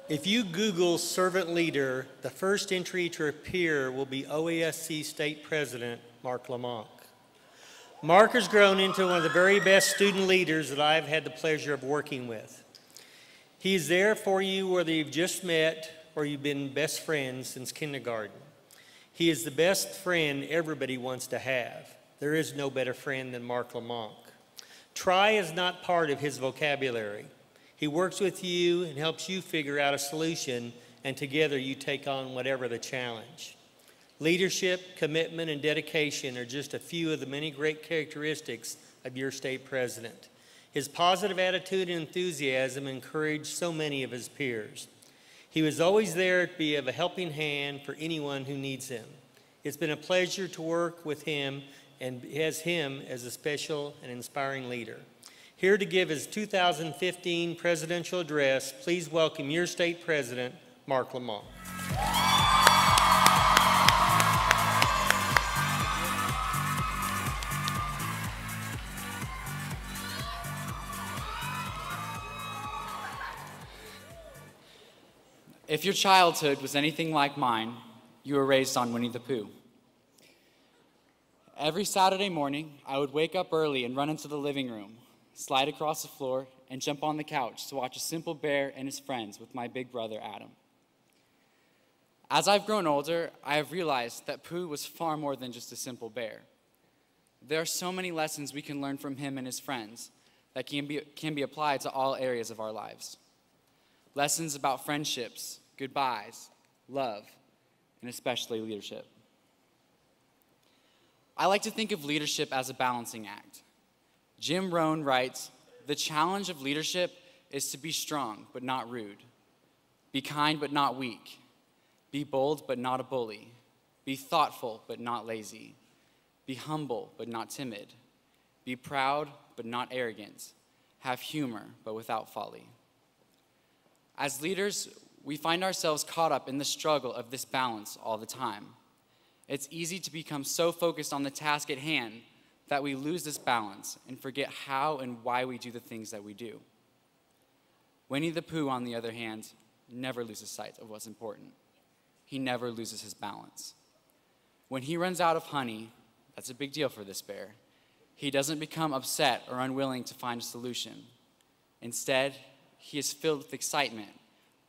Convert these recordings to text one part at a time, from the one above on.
If you Google servant leader, the first entry to appear will be OASC State President Marc LaManque. Marc has grown into one of the very best student leaders that I've had the pleasure of working with. He is there for you whether you've just met or you've been best friends since kindergarten. He is the best friend everybody wants to have. There is no better friend than Marc LaManque. Try is not part of his vocabulary. He works with you and helps you figure out a solution, and together you take on whatever the challenge. Leadership, commitment, and dedication are just a few of the many great characteristics of your state president. His positive attitude and enthusiasm encouraged so many of his peers. He was always there to be of a helping hand for anyone who needs him. It's been a pleasure to work with him and has him as a special and inspiring leader. Here to give his 2015 presidential address, please welcome your state president, Marc LaManque. If your childhood was anything like mine, you were raised on Winnie the Pooh. Every Saturday morning, I would wake up early and run into the living room, slide across the floor, and jump on the couch to watch a simple bear and his friends with my big brother, Adam. As I've grown older, I have realized that Pooh was far more than just a simple bear. There are so many lessons we can learn from him and his friends that can be applied to all areas of our lives. Lessons about friendships, goodbyes, love, and especially leadership. I like to think of leadership as a balancing act. Jim Rohn writes, "The challenge of leadership is to be strong but not rude, be kind but not weak, be bold but not a bully, be thoughtful but not lazy, be humble but not timid, be proud but not arrogant, have humor but without folly." As leaders, we find ourselves caught up in the struggle of this balance all the time. It's easy to become so focused on the task at hand that we lose this balance and forget how and why we do the things that we do. Winnie the Pooh, on the other hand, never loses sight of what's important. He never loses his balance. When he runs out of honey, that's a big deal for this bear. He doesn't become upset or unwilling to find a solution. Instead, he is filled with excitement,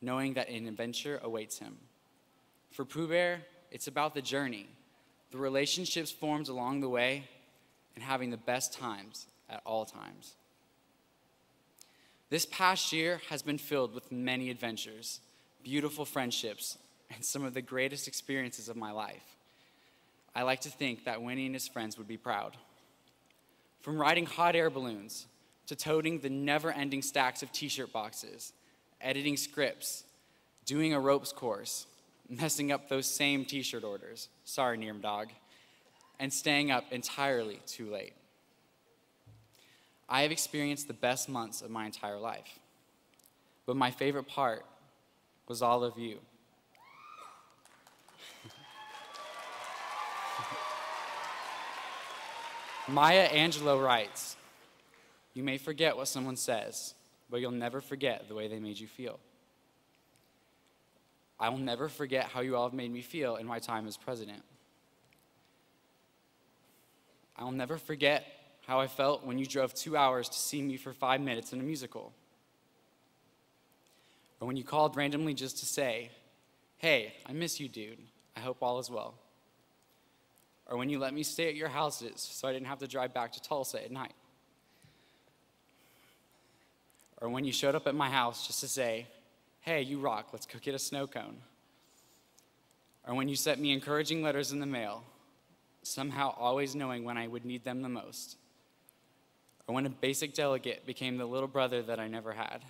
knowing that an adventure awaits him. For Pooh Bear, it's about the journey, the relationships formed along the way, and having the best times at all times. This past year has been filled with many adventures, beautiful friendships, and some of the greatest experiences of my life. I like to think that Winnie and his friends would be proud. From riding hot air balloons, to toting the never-ending stacks of t-shirt boxes, editing scripts, doing a ropes course, messing up those same t-shirt orders, sorry Nearm Dog, and staying up entirely too late. I have experienced the best months of my entire life, but my favorite part was all of you. Maya Angelou writes, "You may forget what someone says, but you'll never forget the way they made you feel." I will never forget how you all have made me feel in my time as president. I will never forget how I felt when you drove 2 hours to see me for 5 minutes in a musical. Or when you called randomly just to say, "Hey, I miss you, dude. I hope all is well." Or when you let me stay at your houses so I didn't have to drive back to Tulsa at night. Or when you showed up at my house just to say, "Hey, you rock, let's go get a snow cone." Or when you sent me encouraging letters in the mail, somehow always knowing when I would need them the most. Or when a basic delegate became the little brother that I never had.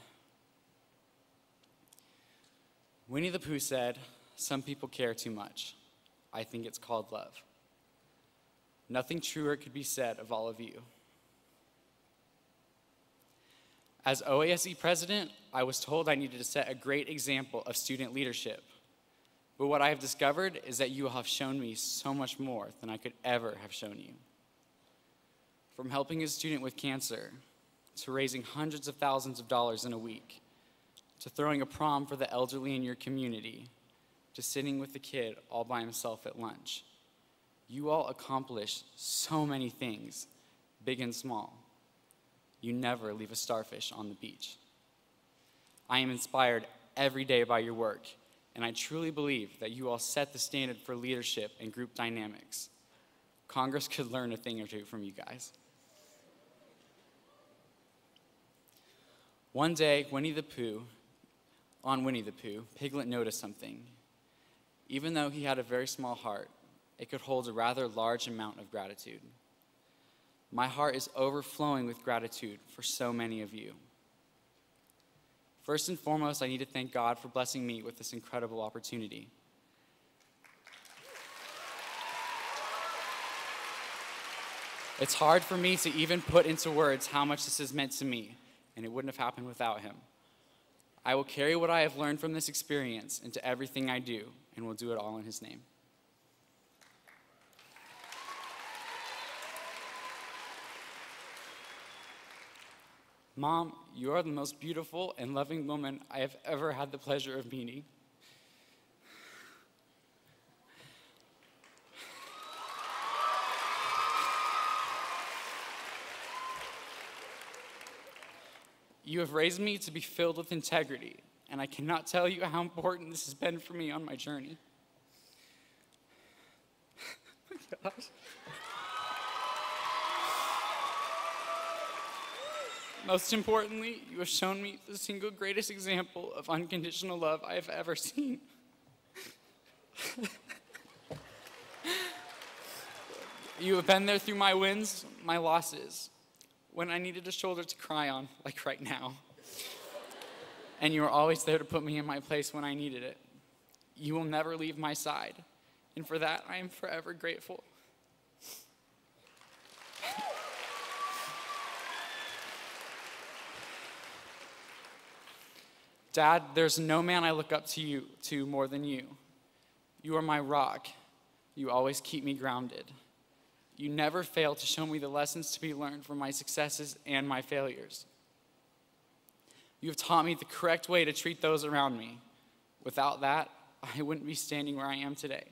Winnie the Pooh said, "Some people care too much. I think it's called love." Nothing truer could be said of all of you. As OASC president, I was told I needed to set a great example of student leadership. But what I have discovered is that you have shown me so much more than I could ever have shown you. From helping a student with cancer, to raising hundreds of thousands of dollars in a week, to throwing a prom for the elderly in your community, to sitting with the kid all by himself at lunch. You all accomplish so many things, big and small. You never leave a starfish on the beach. I am inspired every day by your work, and I truly believe that you all set the standard for leadership and group dynamics. Congress could learn a thing or two from you guys. One day, on Winnie the Pooh, Piglet noticed something. Even though he had a very small heart, it could hold a rather large amount of gratitude. My heart is overflowing with gratitude for so many of you. First and foremost, I need to thank God for blessing me with this incredible opportunity. It's hard for me to even put into words how much this has meant to me, and it wouldn't have happened without him. I will carry what I have learned from this experience into everything I do, and will do it all in his name. Mom, you are the most beautiful and loving woman I have ever had the pleasure of meeting. You have raised me to be filled with integrity, and I cannot tell you how important this has been for me on my journey. Gosh. Most importantly, you have shown me the single greatest example of unconditional love I have ever seen. You have been there through my wins, my losses, when I needed a shoulder to cry on, like right now. And you were always there to put me in my place when I needed it. You will never leave my side, and for that I am forever grateful. Dad, there's no man I look up to more than you. You are my rock. You always keep me grounded. You never fail to show me the lessons to be learned from my successes and my failures. You have taught me the correct way to treat those around me. Without that, I wouldn't be standing where I am today.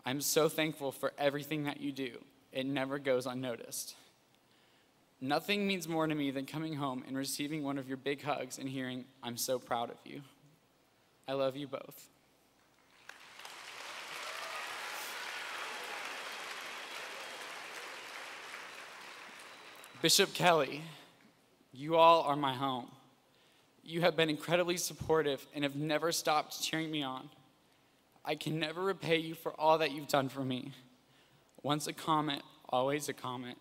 I'm so thankful for everything that you do. It never goes unnoticed. Nothing means more to me than coming home and receiving one of your big hugs and hearing, "I'm so proud of you." I love you both. Bishop Kelly, you all are my home. You have been incredibly supportive and have never stopped cheering me on. I can never repay you for all that you've done for me. Once a comment, always a comment.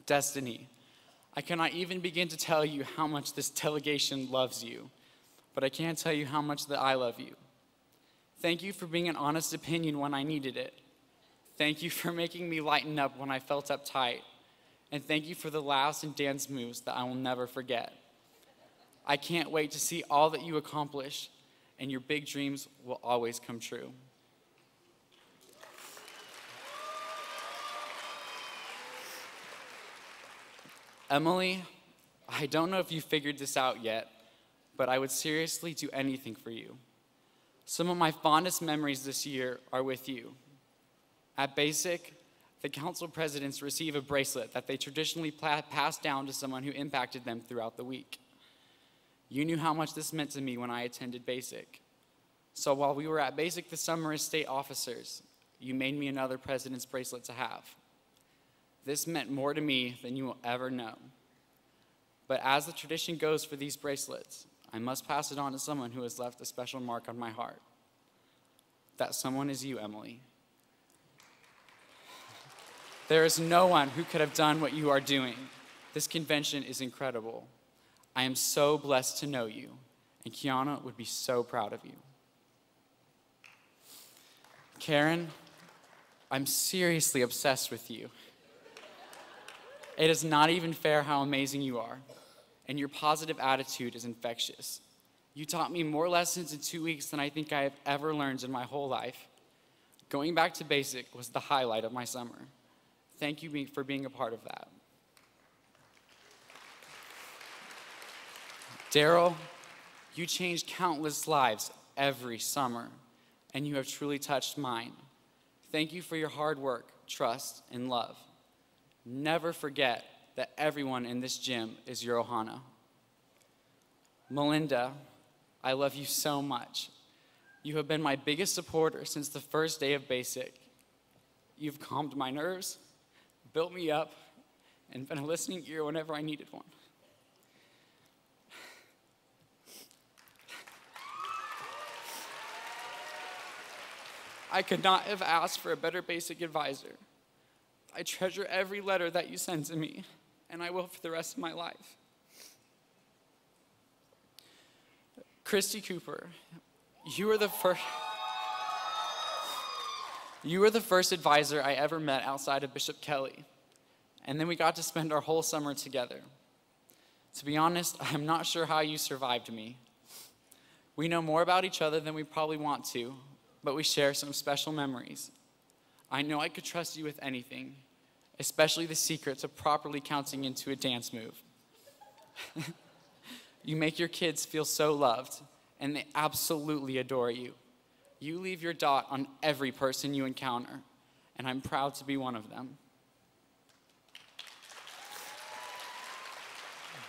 Destiny, I cannot even begin to tell you how much this delegation loves you, but I can tell you how much that I love you. Thank you for being an honest opinion when I needed it. Thank you for making me lighten up when I felt uptight. And thank you for the laughs and dance moves that I will never forget. I can't wait to see all that you accomplish, and your big dreams will always come true. Emily, I don't know if you figured this out yet, but I would seriously do anything for you. Some of my fondest memories this year are with you. At Basic, the council presidents receive a bracelet that they traditionally pass down to someone who impacted them throughout the week. You knew how much this meant to me when I attended Basic. So while we were at Basic this summer as state officers, you made me another president's bracelet to have. This meant more to me than you will ever know. But as the tradition goes for these bracelets, I must pass it on to someone who has left a special mark on my heart. That someone is you, Emily. There is no one who could have done what you are doing. This convention is incredible. I am so blessed to know you, and Kiana would be so proud of you. Karen, I'm seriously obsessed with you. It is not even fair how amazing you are, and your positive attitude is infectious. You taught me more lessons in 2 weeks than I think I have ever learned in my whole life. Going back to Basic was the highlight of my summer. Thank you for being a part of that. Daryl, you change countless lives every summer, and you have truly touched mine. Thank you for your hard work, trust, and love. Never forget that everyone in this gym is your Ohana. Melinda, I love you so much. You have been my biggest supporter since the first day of basic. You've calmed my nerves, built me up, and been a listening ear whenever I needed one. I could not have asked for a better basic advisor. I treasure every letter that you send to me, and I will for the rest of my life. Christy Cooper, you were the first advisor I ever met outside of Bishop Kelly, and then we got to spend our whole summer together. To be honest, I'm not sure how you survived me. We know more about each other than we probably want to, but we share some special memories. I know I could trust you with anything, especially the secret to properly counting into a dance move. You make your kids feel so loved, and they absolutely adore you. You leave your dot on every person you encounter, and I'm proud to be one of them.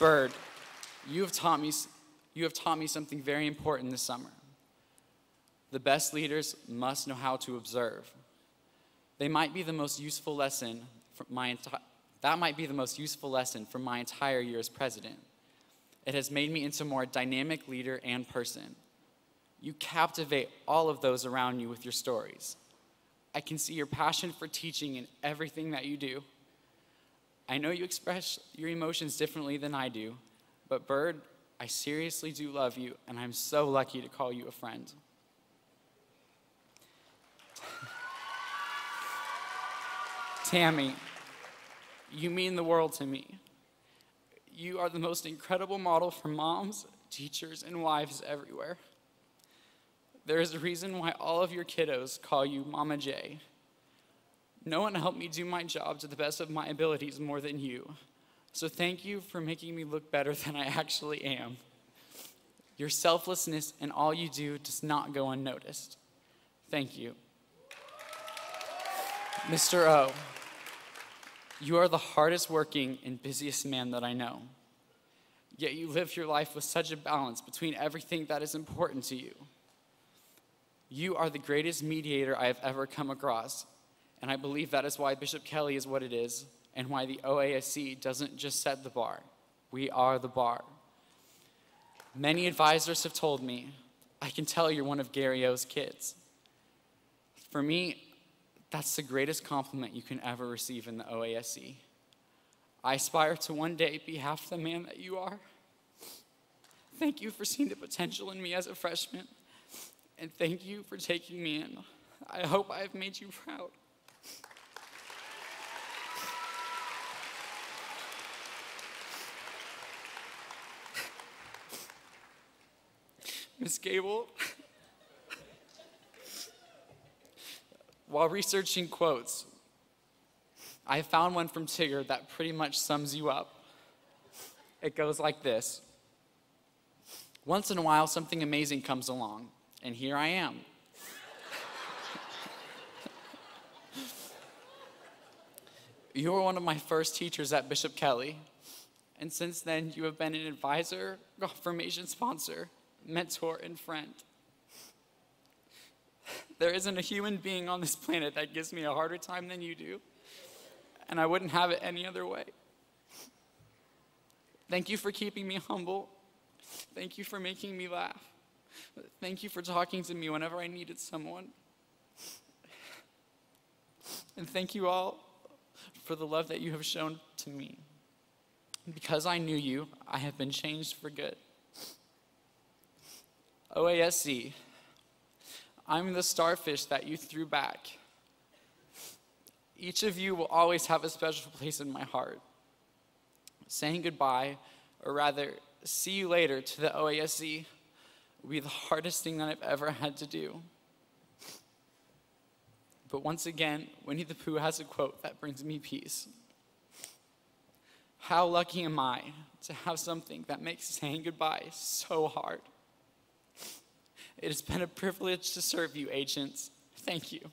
Bird, you have taught me something very important this summer. The best leaders must know how to observe. That might be the most useful lesson from my entire year as president. It has made me into a more dynamic leader and person. You captivate all of those around you with your stories. I can see your passion for teaching in everything that you do. I know you express your emotions differently than I do, but Bird, I seriously do love you, and I'm so lucky to call you a friend. Tammy, you mean the world to me. You are the most incredible model for moms, teachers, and wives everywhere. There is a reason why all of your kiddos call you Mama J. No one helped me do my job to the best of my abilities more than you. So thank you for making me look better than I actually am. Your selflessness and all you do does not go unnoticed. Thank you. Mr. O, you are the hardest working and busiest man that I know. Yet you live your life with such a balance between everything that is important to you. You are the greatest mediator I have ever come across, and I believe that is why Bishop Kelly is what it is, and why the OASC doesn't just set the bar. We are the bar. Many advisors have told me, I can tell you're one of Gary O's kids. For me, that's the greatest compliment you can ever receive in the OASC. I aspire to one day be half the man that you are. Thank you for seeing the potential in me as a freshman, and thank you for taking me in. I hope I have made you proud. Miss Gable, while researching quotes, I found one from Tigger that pretty much sums you up. It goes like this. Once in a while, something amazing comes along, and here I am. You were one of my first teachers at Bishop Kelly, and since then, you have been an advisor, confirmation sponsor, mentor, and friend. There isn't a human being on this planet that gives me a harder time than you do, and I wouldn't have it any other way. Thank you for keeping me humble. Thank you for making me laugh. Thank you for talking to me whenever I needed someone. And thank you all for the love that you have shown to me. Because I knew you, I have been changed for good. OASC, I'm the starfish that you threw back. Each of you will always have a special place in my heart. Saying goodbye, or rather, see you later to the OASC will be the hardest thing that I've ever had to do. But once again, Winnie the Pooh has a quote that brings me peace. How lucky am I to have something that makes saying goodbye so hard. It has been a privilege to serve you, agents. Thank you.